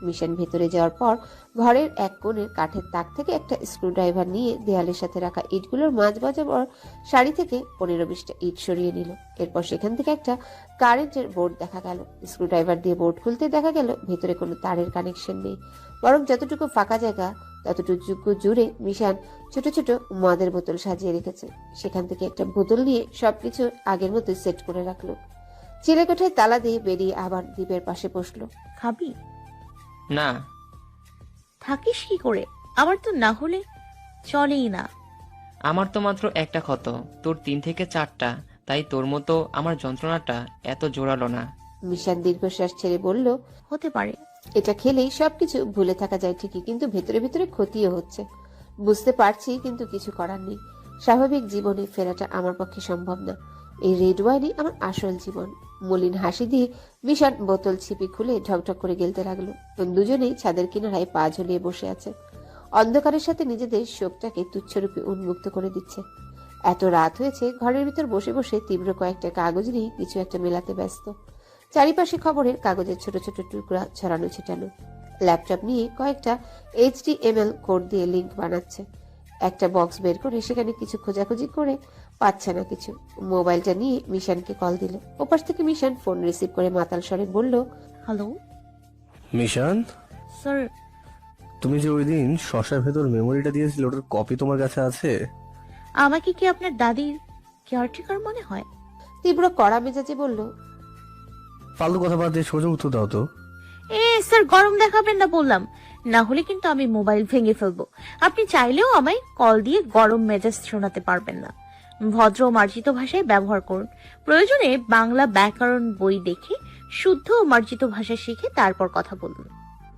Mission ভেতরে যাওয়ার পর ঘরের এক কোণের কাঠের তাক থেকে একটা স্ক্রুড্রাইভার নিয়ে দেয়ালের সাথে রাখা ইটগুলোর মাঝ বরাবর সারি থেকে 15-20টা ইট সরিয়ে নিল। এরপর সেখান থেকে একটা কারেন্টের বোর্ড দেখা গেল। স্ক্রুড্রাইভার দিয়ে বোর্ড খুলতে দেখা গেল ভেতরে কোনো তারের কানেকশন নেই, বরং যতটুকু ফাঁকা জায়গা ততটুকু জুড়ে মিশন ছোট ছোট মদের বোতল সাজিয়ে রেখেছে। সেখান থেকে একটা বোতল নিয়ে সবকিছু আগের মতো সেট করে রাখলো। চিলেকোঠায় তালা দিয়ে বেরিয়ে আবার দ্বীপের পাশে বসলো। খাবি? না। থাকিস কি করে? আমার তো না হলে চলেই না। আমার তো মাত্র একটা ক্ষত, তোর 3 থেকে 4টা, তাই তোর মতো আমার যন্ত্রণাটা এত জোরালো না। মিশন দীর্ঘশ্বাস ছেড়ে বলল, হতে পারে। এটা খেলেই সবকিছু ভুলে থাকা যায় ঠিকই, কিন্তু ভেতরে ভেতরে ক্ষতিও হচ্ছে। বুঝতে পারছি, কিন্তু কিছু করার নেই। স্বাভাবিক জীবনে ফেরাটা আমার পক্ষে সম্ভব না। এই রেড ওয়াইনই আমার আসল জীবন। মলিন হাসি দিয়ে মিশন বোতল ছিপি খুলে ঢকঢক করে গেলতে লাগলো। দুজনেই ছাদের কিনারায় পা ঝুলিয়ে বসে আছে, অন্ধকারের সাথে নিজেদের শোকটাকে তুচ্ছরূপে উন্মুক্ত করে দিচ্ছে। এত রাত হয়েছে, ঘরের ভিতর বসে বসে তীব্র কয়েকটা কাগজ নিয়ে কিছু একটা মেলাতে ব্যস্ত। চারিপাশে খবরের কাগজের ছোট ছোট টুকরা ছড়ানো ছিটানো। ল্যাপটপ নিয়ে কয়েকটা HTML কোড দিয়ে লিংক বানাচ্ছে। একটা বক্স বের করে সেখানে কিছু খোঁজাখুঁজি করে পাচ্ছে না কিছু। মোবাইলটা নিয়ে মিশনকে কল দিল। ওপাশ থেকে মিশন ফোন রিসিভ করে মাতাল স্বরে বলল, হ্যালো মিশন, স্যার। তুমি যে ওই দিন শসার ভেতর মেমোরিটা দিয়েছিল, ওটার কপি তোমার কাছে আছে? আমাকে কি আপনার দাদির কেয়ারটেকার মনে হয়? তীব্র কড়া মেজাজে বলল, ফালতু কথা বাদ দিয়ে সোজা উত্তর দাও তো। স্যার, গরম দেখাবেন না বললাম। না হলে কিন্তু আমি মোবাইল ভেঙে ফেলবো। আপনি চাইলেও আমায় কল দিয়ে গরম মেজাজ শোনাতে পারবেন না। ভদ্র ও মার্জিত ভাষায় ব্যবহার করুন। প্রয়োজনে বাংলা ব্যাকরণ বই দেখে শুদ্ধ ও মার্জিত ভাষা শিখে তারপর কথা বলুন।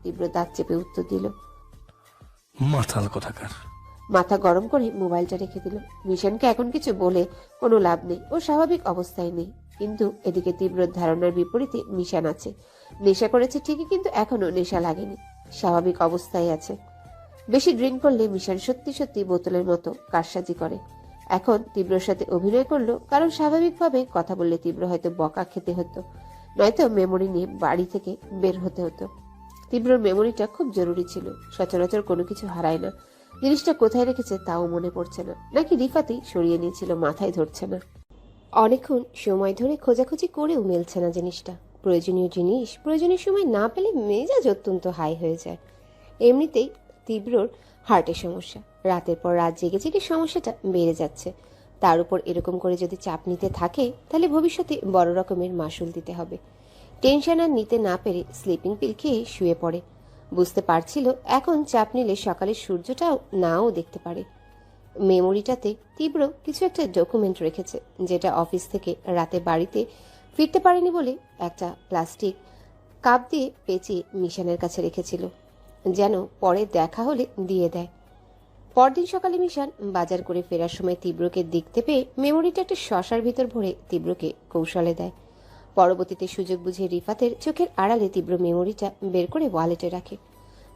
তীব্র দাঁত চেপে উত্তর দিল। মাথাল কথাকার। মাথা গরম করে মোবাইলটা রেখে দিল। মিশনকে এখন কিছু বলে কোনো লাভ নেই, ও স্বাভাবিক অবস্থায় নেই। কিন্তু এদিকে তীব্র ধারণার বিপরীতে মিশন আছে। নেশা করেছে ঠিকই, কিন্তু এখনো নেশা লাগেনি, স্বাভাবিক অবস্থায় আছে। বেশি ড্রিঙ্ক করলে মিশন সত্যি সত্যি বোতলের মতো কারসাজি করে। এখন তীব্রর সাথে অভিনয় করলো, কারণ স্বাভাবিকভাবে কথা বললে তীব্র হয়তো বকা খেতে হতো, নয়তো মেমোরি নিয়ে বাড়ি থেকে বের হতে হতো। তীব্রর মেমোরিটা খুব জরুরি ছিল। সচরাচর কোনো কিছু হারায় না। জিনিসটা কোথায় রেখেছে তাও মনে পড়ছে না, নাকি রিফাতি সরিয়ে নিয়েছিল, মাথায় ধরছে না। অনেকক্ষণ সময় ধরে খোঁজাখুঁজি করেও মেলছে না জিনিসটা। প্রয়োজনীয় জিনিস প্রয়োজনীয় সময় না পেলে মেজাজ অত্যন্ত হাই হয়ে যায়। এমনিতেই তীব্রর হার্টের সমস্যা, রাতের পর রাত জেগে জেগে সমস্যাটা বেড়ে যাচ্ছে। তার উপর এরকম করে যদি চাপ নিতে থাকে, তাহলে ভবিষ্যতে বড় রকমের মাসুল দিতে হবে। টেনশন আর নিতে না পেরে স্লিপিং পিল খেয়ে শুয়ে পড়ে। বুঝতে পারছিল এখন চাপ নিলে সকালে সূর্যটাও নাও দেখতে পারে। মেমোরিটাতে তীব্র কিছু একটা ডকুমেন্ট রেখেছে, যেটা অফিস থেকে রাতে বাড়িতে ফিরতে পারেনি বলে একটা প্লাস্টিক কাপ দিয়ে পেঁচিয়ে মিশনের কাছে রেখেছিল, যেন পরে দেখা হলে দিয়ে দেয়। পরদিন সকালে মিশন বাজার করে ফেরার সময় তীব্রকে দেখতে পেয়ে মেমোরিটা একটা শসার ভিতর ভরে তীব্রকে কৌশলে দেয়। পরবর্তীতে সুযোগ বুঝে রিফাতের চোখের আড়ালে তীব্র মেমোরিটা বের করে ওয়ালেটে রাখে।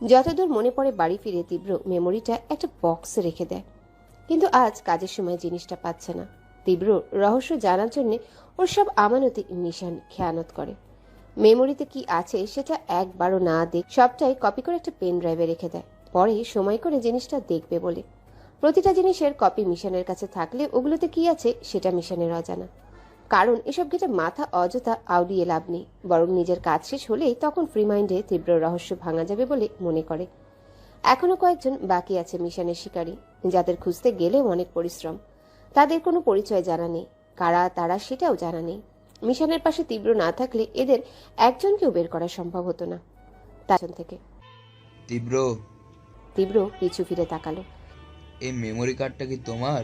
যতদূর মনে পড়ে বাড়ি ফিরে তীব্র মেমোরিটা একটা বক্সে রেখে দেয়। কিন্তু আজ কাজের সময় জিনিসটা পাচ্ছে না। তীব্র রহস্য জানার জন্য ওর সব আমানতে মিশন খেয়ানত করে। মেমোরিতে কি আছে সেটা একবারও না দেখ সবটাই কপি করে একটা পেন ড্রাইভে রেখে দেয়, পরে সময় করে জিনিসটা দেখবে বলে। প্রতিটা জিনিসের কপি মিশনের কাছে থাকলে ওগুলোতে কি আছে সেটা মিশনের অজানা। কারণ এসব ঘেটে মাথা অযথা আউড়িয়ে লাভ নেই, বরং নিজের কাজ শেষ হলেই তখন ফ্রি মাইন্ডে তীব্র রহস্য ভাঙা যাবে বলে মনে করে। এখনো কয়েকজন বাকি আছে মিশনের শিকারী, যাদের খুঁজতে গেলেও অনেক পরিশ্রম। তাদের কোনো পরিচয় জানা নেই, কারা তারা সেটাও জানা নেই। মিশনের পাশে তীব্র না থাকলে এদের একজনকেও বের করা সম্ভব হতো না। তার থেকে তীব্র তীব্র পিছু ফিরে তাকালো। এই মেমোরি কার্ডটা কি তোমার?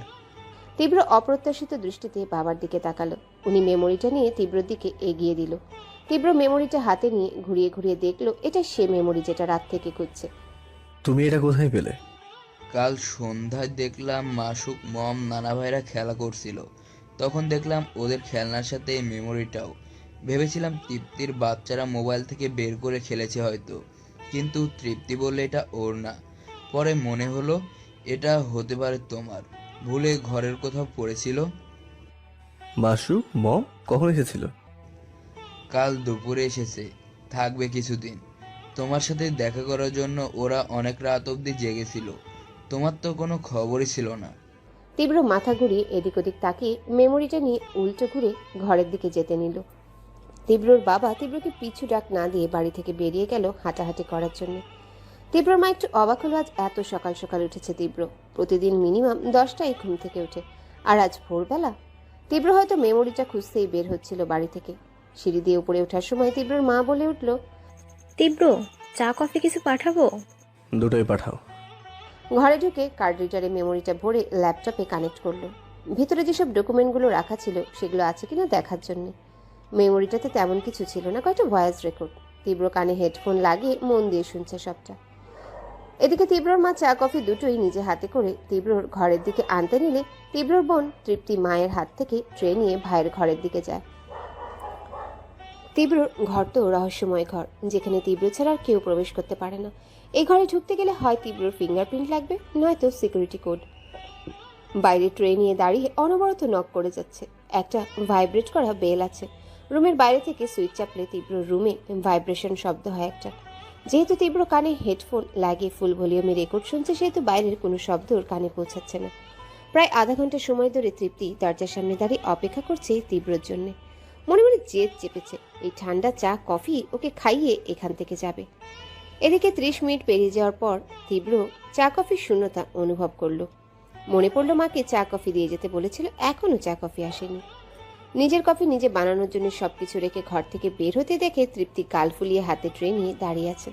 তীব্র অপ্রত্যাশিত দৃষ্টিতে বাবার দিকে তাকালো। উনি মেমোরিটা নিয়ে তীব্রর দিকে এগিয়ে দিল। তীব্র মেমোরিটা হাতে নিয়ে ঘুরিয়ে ঘুরিয়ে দেখলো এটা সে মেমোরি যেটা রাত থেকে খুঁজছে। তুমি এটা কোথায় পেলে? কাল সন্ধ্যায় দেখলাম মাসুক, মম, নানা ভাইরা খেলা করছিল, তখন দেখলাম ওদের খেলনার সাথে এই মেমোরিটাও। ভেবেছিলাম তৃপ্তির বাচ্চারা মোবাইল থেকে বের করে খেলেছে হয়তো, কিন্তু তৃপ্তি বললে এটা ওর না। পরে মনে হলো এটা হতে পারে তোমার, ভুলে ঘরের কোথাও পড়েছিল। মাসু, মম কখন এসেছিল? কাল দুপুরে এসেছে, থাকবে কিছুদিন। তোমার সাথে দেখা করার জন্য ওরা অনেক রাত অবধি জেগেছিল। তোমার তো কোনো খবরই ছিল না। তীব্র মাথা ঘুরিয়ে এদিক ওদিক তাকিয়ে মেমোরিটা নিয়ে উল্টো ঘুরে ঘরের দিকে যেতে নিল। তীব্রর বাবা তীব্রকে পিছু ডাক না দিয়ে বাড়ি থেকে বেরিয়ে গেল হাঁটাহাঁটি করার জন্য। তীব্রর মা একটু অবাক হলো, আজ এত সকাল সকাল উঠেছে তীব্র। প্রতিদিন মিনিমাম 10টায় ঘুম থেকে ওঠে, আর আজ ভোরবেলা। তীব্র হয়তো মেমোরিটা খুঁজতেই বের হচ্ছিল বাড়ি থেকে। সিঁড়ি দিয়ে উপরে ওঠার সময় তীব্রর মা বলে উঠল, তীব্র, চা কফি কিছু পাঠাবো? দুটোই পাঠাও। ঘরে ঢুকে কার্ড রিডারে মেমোরিটা ভরে ল্যাপটপে কানেক্ট করলো। ভিতরে যেসব ডকুমেন্টগুলো রাখা ছিল সেগুলো আছে কিনা দেখার জন্য। মেমোরিটাতে তেমন কিছু ছিল না, কয়েকটা ভয়েস রেকর্ড। তীব্র কানে হেডফোন লাগিয়ে মন দিয়ে শুনছে সবটা। এদিকে তীব্রর মা চা কফি দুটোই নিজে হাতে করে তীব্রর ঘরের দিকে আনতে নিলে তীব্রর বোন তৃপ্তি মায়ের হাত থেকে ট্রে নিয়ে ভাইয়ের ঘরের দিকে যায়। তীব্রর ঘর তো রহস্যময় ঘর, যেখানে তীব্র ছাড়া আর কেউ প্রবেশ করতে পারে না। এই ঘরে ঢুকতে গেলে হয় তীব্রর ফিঙ্গারপ্রিন্ট লাগবে, নয়তো সিকিউরিটি কোড। বাইরে ট্রে নিয়ে দাঁড়িয়ে অনবরত নক করে যাচ্ছে। একটা ভাইব্রেট করা বেল আছে। রুমের বাইরে থেকে সুইচ চাপলে তীব্র রুমে ভাইব্রেশন শব্দ হয় একটা। যেহেতু তীব্র কানে হেডফোন লাগিয়ে ফুল ভলিউমে রেকর্ড শুনছে, সেহেতু বাইরের কোনো শব্দ ওর কানে পৌঁছাচ্ছে না। প্রায় আধা ঘন্টা সময় ধরে তৃপ্তি দরজার সামনে দাঁড়িয়ে অপেক্ষা করছে তীব্রর জন্য। মনে মনে জেদ চেপেছে, এই ঠান্ডা চা কফি ওকে খাইয়ে এখান থেকে যাবে। এদিকে 30 মিনিট পেরিয়ে যাওয়ার পর তীব্র চা কফির শূন্যতা অনুভব করলো। মনে পড়লো মাকে চা কফি দিয়ে যেতে বলেছিল, এখনো চা কফি আসেনি। নিজের কফি নিজে বানানোর জন্য সবকিছু রেখে ঘর থেকে বের হতে দেখে তৃপ্তি গাল ফুলিয়ে হাতে ট্রে নিয়ে দাঁড়িয়ে আছে।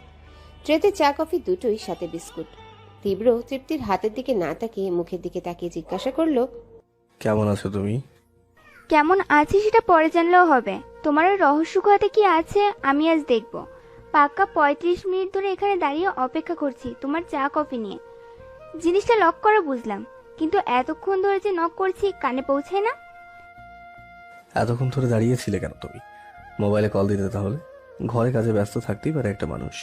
ট্রেতে চা কফি দুটোই, সাথে বিস্কুট। তীব্র তৃপ্তির হাতের দিকে না তাকিয়ে মুখের দিকে তাকিয়ে জিজ্ঞাসা করলো, কেমন আছো তুমি? কেমন আছি সেটা পরে জানলেও হবে। তোমার ওই রহস্য ঘাতে কি আছে আমি আজ দেখব। পাক্কা 35 মিনিট ধরে এখানে দাঁড়িয়ে অপেক্ষা করছি তোমার চা কফি নিয়ে। জিনিসটা লক করা বুঝলাম, কিন্তু এতক্ষণ ধরে যে নক করছি কানে পৌঁছায় না। এতক্ষণ ধরে দাঁড়িয়েছিলে কেন তুমি? মোবাইলে কল দিতে তাহলে। ঘরে কাজে ব্যস্ত থাকতেই পারে একটা মানুষ।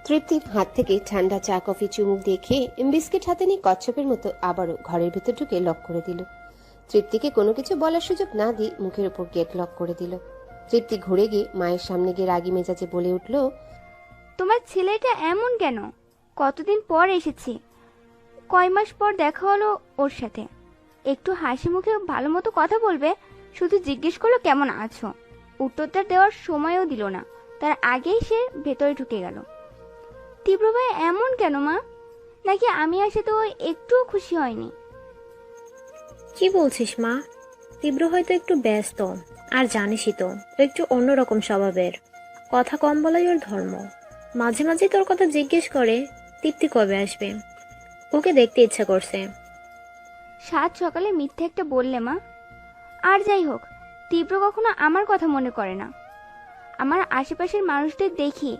তৃপ্তির হাত থেকে ঠান্ডা চা কফি চুমুক দিয়ে খেয়ে বিস্কিট হাতে নিয়ে কচ্ছপের মতো আবারও ঘরের ভিতর ঢুকে লক করে দিল। তৃপ্তিকে কোনো কিছু বলার সুযোগ না দিয়ে মুখের উপর গেট লক করে দিল। তৃপ্তি ঘুরে গিয়ে মায়ের সামনে গিয়ে রাগী মেজাজে বলে উঠল, তোমার ছেলেটা এমন কেন? কতদিন পর এসেছি, কয় মাস পর দেখা হলো ওর সাথে। একটু হাসি মুখে ভালো মতো কথা বলবে, শুধু জিজ্ঞেস করলো কেমন আছো। উত্তরটা দেওয়ার সময়ও দিল না, তার আগেই সে ভেতরে ঢুকে গেল। তীব্র ভাই এমন কেন মা? নাকি আমি আসে তো একটুও খুশি হয়নি? কি বলছিস মা? তীব্র হয়তো একটু ব্যস্ত, আর জানিসই তো ও একটু অন্যরকম স্বভাবের। কথা কম বলাই ওর ধর্ম। মাঝে মাঝে তোর কথা জিজ্ঞেস করে তৃপ্তি কবে আসবে, ওকে দেখতে ইচ্ছা করছে। সাত সকালে মিথ্যে একটা বললে মা। আর যাই হোক, তীব্র কখনো আমার কথা মনে করে না। আমার আশেপাশের মানুষদের দেখি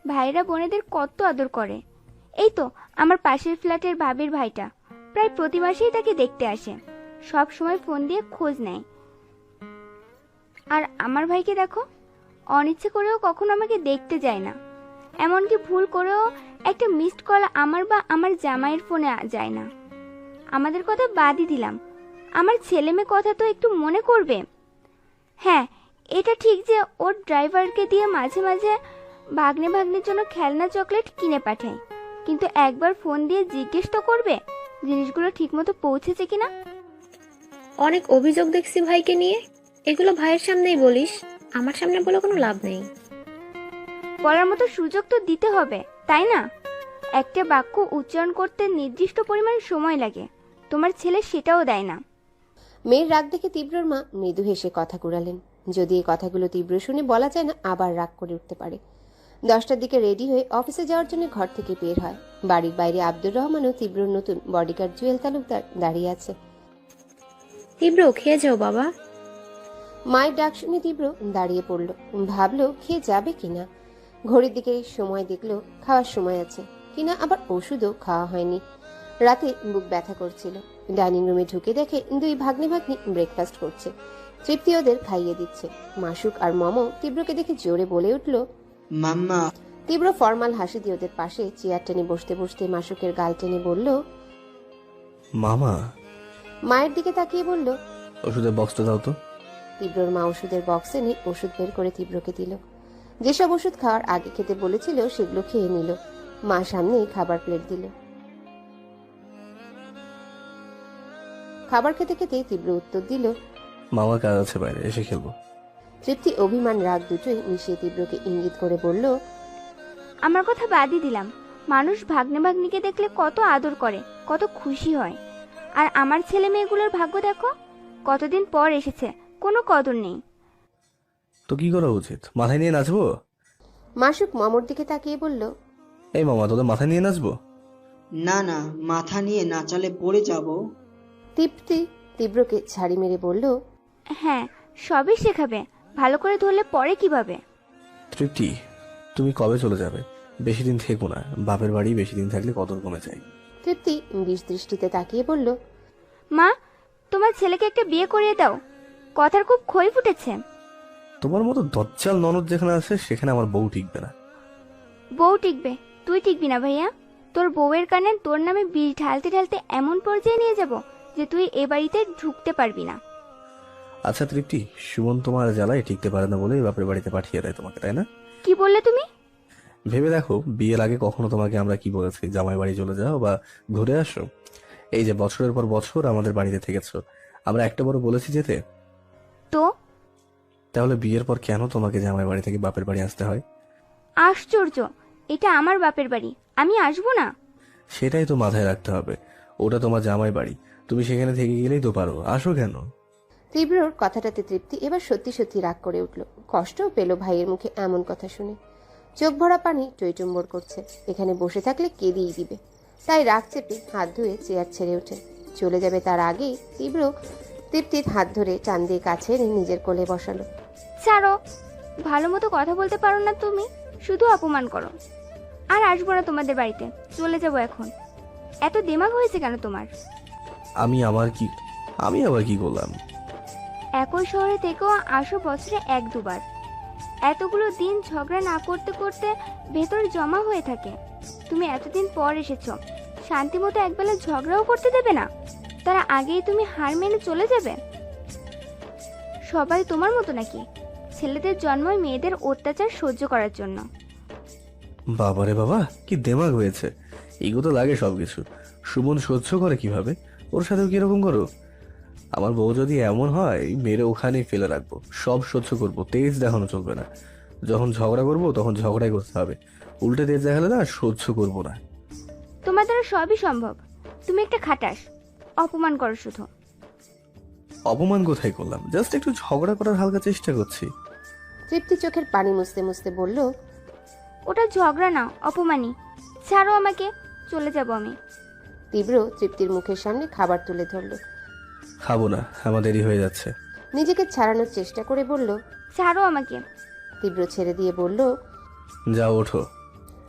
ভাইয়েরা বোনেদের কত আদর করে। এই তো আমার পাশের ফ্ল্যাটের ভাবির ভাইটা প্রায় প্রতি মাসেই তাকে দেখতে আসে, সব সময় ফোন দিয়ে খোঁজ নেয়। আর আমার ভাইকে দেখো, অনিচ্ছে করেও কখনো আমাকে দেখতে যায় না। এমনকি ভুল করেও একটা মিসড কল আমার বা আমার জামাইয়ের ফোনে যায় না। আমাদের কথা বাদই দিলাম, আমার ছেলে মেয়ে কথা তো একটু মনে করবে। হ্যাঁ, এটা ঠিক যে ওর ড্রাইভারকে দিয়ে মাঝে মাঝে ভাগ্নের জন্য খেলনা চকলেট কিনে পাঠায়, কিন্তু একবার ফোন দিয়ে জিজ্ঞেস তো করবে জিনিসগুলো ঠিকমতো পৌঁছেছে কিনা। অনেক অভিযোগ দেখছি ভাইকে নিয়ে, এগুলো ভাইয়ের সামনেই বলিস, আমার সামনে বলে কোনো লাভ নেই। বলার মতো সুযোগ তো দিতে হবে, তাই না? একটা বাক্য উচ্চারণ করতে নির্দিষ্ট পরিমাণ সময় লাগে, তোমার ছেলে সেটাও দেয় না। মেয়ের রাগ দেখে তীব্রর মা মৃদু হেসে কথা ঘুরালেন। যদি এই কথাগুলো তীব্র শুনে বলা যায় না, আবার রাগ করে উঠতে পারে। 10টার দিকে রেডি হয়ে অফিসে যাওয়ার জন্য ঘর থেকে বের হয়। বাড়ির বাইরে আব্দুর রহমান ও তীব্রর নতুন বডিগার্ড জুয়েল তালুকদার দাঁড়িয়ে আছে। তীব্র, খেয়ে যাও বাবা। মায়ের ডাক শুনে তীব্র দাঁড়িয়ে পড়ল। ভাবলো খেয়ে যাবে কিনা। ঘড়ির দিকে সময় দেখলো, খাওয়ার সময় আছে কিনা, আবার ওষুধও খাওয়া হয়নি। রাতে বুক ব্যথা করছিল। ডাইনিং রুমে ঢুকে দেখে দুই ভাগ্নি ব্রেকফাস্ট করছে। তৃপ্তি ওদের খাইয়ে দিচ্ছে। মাসুক আর মম তীব্রকে দেখে জোরে বলে উঠল, মাম্মা। তীব্র ফর্মাল হাসি দিয়ে ওদের পাশে চেয়ার টেনে বসতে বসতে মাসুকের গাল টেনে বলল, মামা। মায়ের দিকে তাকিয়ে বলল, ওষুধের বক্সটা দাও তো। তীব্রর মা ওষুধের বক্স এনে ওষুধ বের করে তীব্রকে দিল। যেসব ওষুধ খাওয়ার আগে খেতে বলেছিল সেগুলো খেয়ে নিল। মা সামনেই খাবার প্লেট দিল। খাবার খেতে খেতে তীব্র উত্তর দিল, মামার কাজ আছে বাইরে, এসে খেলবো। তৃপ্তি অভিমান রাগ দুটোই মিশিয়ে তীব্রকে ইঙ্গিত করে বলল, আমার কথা বাদই দিলাম, মানুষ ভাগ্নে ভাগ্নিকে দেখলে কত আদর করে, কত খুশি হয়। আর আমার ছেলে মেয়েগুলোর ভাগ্য দেখো, কতদিন পর এসেছে, কোনো কদর নেই। তো কি করা উচিত? মাথায় নিয়ে নাচবো? মাসুক মামার দিকে তাকিয়ে বলল, এই মামা, তোদের মাথায় নিয়ে নাচবো? না না, মাথা নিয়ে নাচালে পড়ে যাব। তৃপ্তি তীব্রকে ছাড়ি মেরে বলল, হ্যাঁ, সবই শেখাবে, ভালো করে ধরলে পরে কিভাবে। তৃপ্তি, তুমি কবে চলে যাবে? বেশি দিন থেকো না, বাপের বাড়ি বেশি দিন থাকলে কদর কমে যায়। তৃপ্তি বিষ দৃষ্টিতে তাকিয়ে বলল, মা, তোমার ছেলেকে একটা বিয়ে করিয়ে দাও, কথার খুব খই ফুটেছে। তোমার মতো দজ্জাল ননদ যেখানে আছে সেখানে আমার বউ টিকবে না। বউ টিকবে, তুই টিকবি না ভাইয়া। তোর বউয়ের কানে তোর নামে বিষ ঢালতে ঢালতে এমন পর্যায়ে নিয়ে যাব যে তুই এ বাড়িতে ঢুকতে পারবি না। আচ্ছা তৃপ্তি, সুমন তোমার জ্বালায় টিকতে পারে না বলে বাপের বাড়িতে পাঠিয়ে দেয় তোমাকে, তাই না? কি বললে তুমি? ভেবে দেখো, বিয়ের আগে কখনো তোমাকে আমরা কি বলেছি, জামাই বাড়ি চলে যাও বা ঘুরে আসো? এই যে বছরের পর বছর আমাদের বাড়িতে থেকেছো, আমরা একটা বড় বলেছি যেতে? তো তাহলে বিয়ের পর কেন তোমাকে জামাই বাড়ি থেকে বাপের বাড়ি আসতে হয়? আশ্চর্য, এটা আমার বাপের বাড়ি, আমি আসবো না? সেটাই তো মাথায় রাখতে হবে, ওটা তোমার জামাই বাড়ি, তুমি সেখানে থেকে গেলেই তো পারো, আসো কেন? তীব্রর কথাটাতে তৃপ্তি এবার সত্যি সত্যি রাগ করে উঠল। কষ্টও পেল ভাইয়ের মুখে এমন কথা শুনে। চোখ ভরা পানি টইটুম্বর করছে, এখানে বসে থাকলে কেঁদেই দিবে। তাই রাগ চেপে হাত ধুয়ে চেয়ার ছেড়ে ওঠে। চলে যাবে তার আগেই তীব্র তৃপ্তির হাত ধরে টান দিয়ে কাছে এনে নিজের কোলে বসালো। ছাড়ো, ভালো মতো কথা বলতে পারো না তুমি, শুধু অপমান করো। আর আসবো না তোমাদের বাড়িতে, চলে যাবো এখন। এত দিমাগ হয়েছে কেন তোমার? আমি আবার কি করলাম? একই শহরে থেকেও আসো বছরে এক দুবার। এতগুলো দিন ঝগড়া না করতে করতে ভেতরে জমা হয়ে থাকে। তুমি এতদিন পর এসেছো, শান্তি মতো একবেলা ঝগড়াও করতে দেবে না? তার আগেই তুমি হার মেনে চলে যাবে? সবাই তোমার মতো নাকি? ছেলেদের জন্মই মেয়েদের অত্যাচার সহ্য করার জন্য। বাবারে বাবা, কি দেমাগ হয়েছে! এগো তো লাগে সবকিছু। সুমন সহ্য করে কিভাবে? ওর সাথেও কিরকম করো? আমার বউ যদি এমন হয়, মেরে ওখানেই ফেলে রাখবো। সব সহ্য করবো, তেজ দেখানো চলবে না। যখন ঝগড়া করবো তখন ঝগড়াই করতে হবে, উল্টে তেজ দেখালে না সহ্য করবো না। তোমার দ্বারা সবই সম্ভব, তুমি একটা খাটাস, অপমান করো শুধু। অপমান কোথায় করলাম? জাস্ট একটু ঝগড়া করার হালকা চেষ্টা করছি। তৃপ্তি চোখের পানি মুছতে মুছতে বলল, ওটা ঝগড়া না, অপমানই। ছাড়ো আমাকে, চলে যাব আমি। তীব্র তৃপ্তির মুখের সামনে খাবার তুলে ধরল। খাবো না, আমার দেরি হয়ে যাচ্ছে। নিজেকে ছাড়ানোর চেষ্টা করে বলল, ছাড়ো আমাকে। তীব্র ছেড়ে দিয়ে বলল, যাও ওঠো।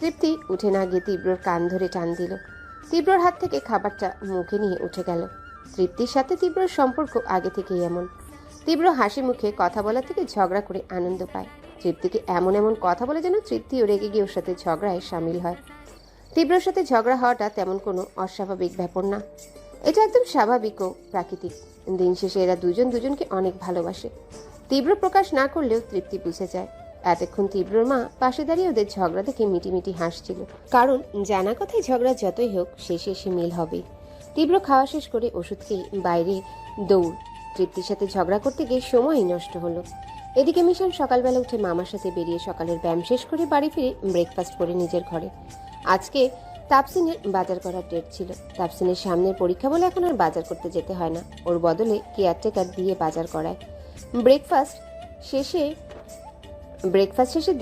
তৃপ্তি উঠে না গিয়ে তীব্রর কান ধরে টান দিল। তীব্রর হাত থেকে খাবারটা মুখে নিয়ে উঠে গেল। তৃপ্তির সাথে তীব্রর সম্পর্ক আগে থেকেই এমন। তীব্র হাসি মুখে কথা বলা থেকে ঝগড়া করে আনন্দ পায়। তৃপ্তিকে এমন এমন কথা বলে যেন তৃপ্তিও রেগে গিয়ে ওর সাথে ঝগড়ায় সামিল হয়। তীব্রর সাথে ঝগড়া হওয়াটা তেমন কোনো অস্বাভাবিক ব্যাপার না, এটা একদম স্বাভাবিক ও প্রাকৃতিক। দিন শেষে এরা দুজন দুজনকে অনেক ভালোবাসে। তীব্র প্রকাশ না করলেও তৃপ্তি বুঝে যায়। এতক্ষণ তীব্রর মা পাশে দাঁড়িয়ে ওদের ঝগড়া দেখে মিটিমিটি হাসছিল, কারণ জানা কথায় ঝগড়া যতই হোক শেষে এসে মিল হবেই। তীব্র খাওয়া শেষ করে ওষুধ খেয়ে বাইরে দৌড়। তৃপ্তির সাথে ঝগড়া করতে গিয়ে সময়ই নষ্ট হলো। এদিকে মিশন সকালবেলা উঠে মামার সাথে বেরিয়ে সকালের ব্যায়াম শেষ করে বাড়ি ফিরে ব্রেকফাস্ট করে নিজের ঘরে। আজকে তাপসিনের বাজার করার ডেট ছিল। তাপসিনের সামনের পরীক্ষা বলে এখন আর বাজার করতে যেতে হয় না, ওর বদলে কেয়ারটেকার দিয়ে বাজার করায়। ব্রেকফাস্ট শেষে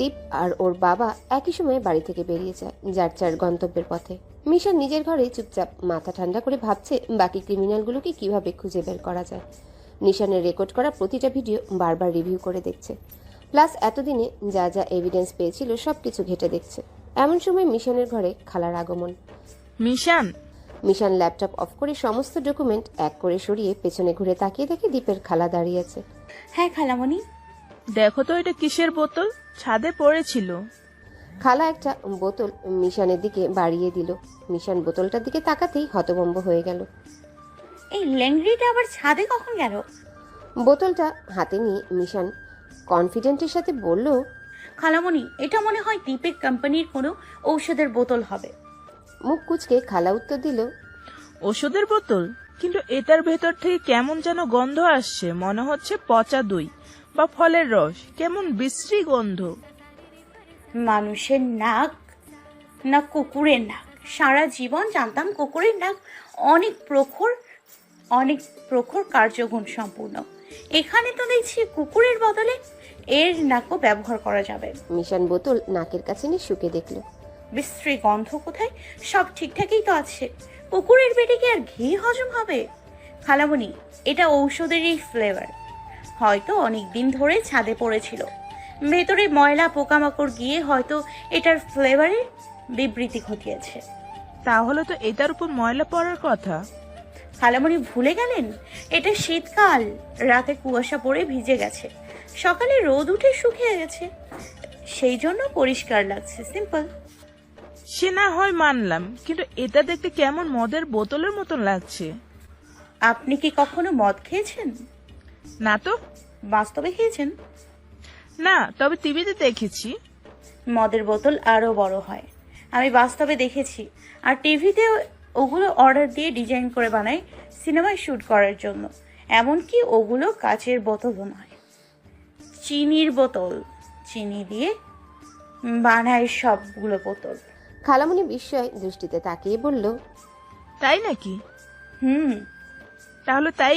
দীপ আর ওর বাবা একই সময়ে বাড়ি থেকে বেরিয়ে যায় যার যার গন্তব্যের পথে। মিশন নিজের ঘরে চুপচাপ মাথা ঠান্ডা করে ভাবছে বাকি ক্রিমিনালগুলোকে কিভাবে খুঁজে বের করা যায়। নিশানের রেকর্ড করা প্রতিটা ভিডিও বারবার রিভিউ করে দেখছে, প্লাস এতদিনে যা যা এভিডেন্স পেয়েছিল সবকিছু ঘেটে দেখছে। এমন সময় মিশনের ঘরে খালার আগমন। মিশন ল্যাপটপ অফ করে সমস্ত ডকুমেন্ট এক করে সরিয়ে পেছনে ঘুরে তাকিয়ে দেখে দীপের খালা দাঁড়িয়ে আছে। হ্যাঁ খালামণি, দেখো তো এটা কিসের বোতল, ছাদে পড়েছিল। খালা একটা বোতল মিশনের দিকে বাড়িয়ে দিল। মিশন বোতলটার দিকে তাকাতেই হতভম্ব হয়ে গেল। এই ল্যাংড়িটা আবার ছাদে কখন গেল? বোতলটা হাতে নিয়ে মিশান কনফিডেন্টের সাথে বলল, খালামণি, এটা মনে হয় দীপেক কোম্পানির কোনো ঔষধের বোতল হবে। মুখ কুচকে খালা উত্তর দিল, ওষুধের বোতল, কিন্তু এটার ভেতর থেকে কেমন যেন গন্ধ আসছে, মনে হচ্ছে পচা দই বা ফলের রস, কেমন বিশ্রী গন্ধ। মানুষের নাক না কুকুরের নাক? সারা জীবন জানতাম কুকুরের নাক অনেক প্রখর কার্যগুণ সম্পূর্ণ। এখানে তো দেখছি কুকুরের বদলে এর নাকও ব্যবহার করা যাবে। মিশান বোতল নাকের কাছে নিয়ে শুকে দেখল। বিশ্রী গন্ধ কোথায়? সব ঠিকঠাকই তো আছে। কুকুরের পেটে কি আর ঘি হজম হবে? খালামণি, এটা ঔষধেরই ফ্লেভার। হয়তো অনেক দিন ধরে ছাদে পড়েছিল, ভেতরে ময়লা পোকামাকড় গিয়ে হয়তো এটার ফ্লেভারে বিবৃতি ঘটিয়েছে। তাহলে তো এটার উপর ময়লা পড়ার কথা। খালামণি ভুলে গেলেন? এটা শীতকাল, রাতে কুয়াশা পড়ে ভিজে গেছে, সকালে রোদ উঠে শুকিয়ে গেছে, সেই জন্য পরিষ্কার লাগছে, সিম্পল। সে না হয় মানলাম, কিন্তু এটা দেখতে কেমন মদের বোতলের মতন লাগছে। আপনি কি কখনো মদ খেয়েছেন? না তো। বাস্তবে খেয়েছেন? না, তবে টিভিতে দেখেছি। মদের বোতল আরো বড় হয়, আমি বাস্তবে দেখেছি। আর টিভিতে ওগুলো অর্ডার দিয়ে ডিজাইন করে বানায় সিনেমায় শুট করার জন্য। এমনকি ওগুলো কাচের বোতলও নয়, চিনির বোতল। চিনি দিয়ে বানায় সবগুলো বোতল। খালামণি বিস্ময় দৃষ্টিতে তাকিয়ে বলল, তাই নাকি? হুম। তাহলে তাই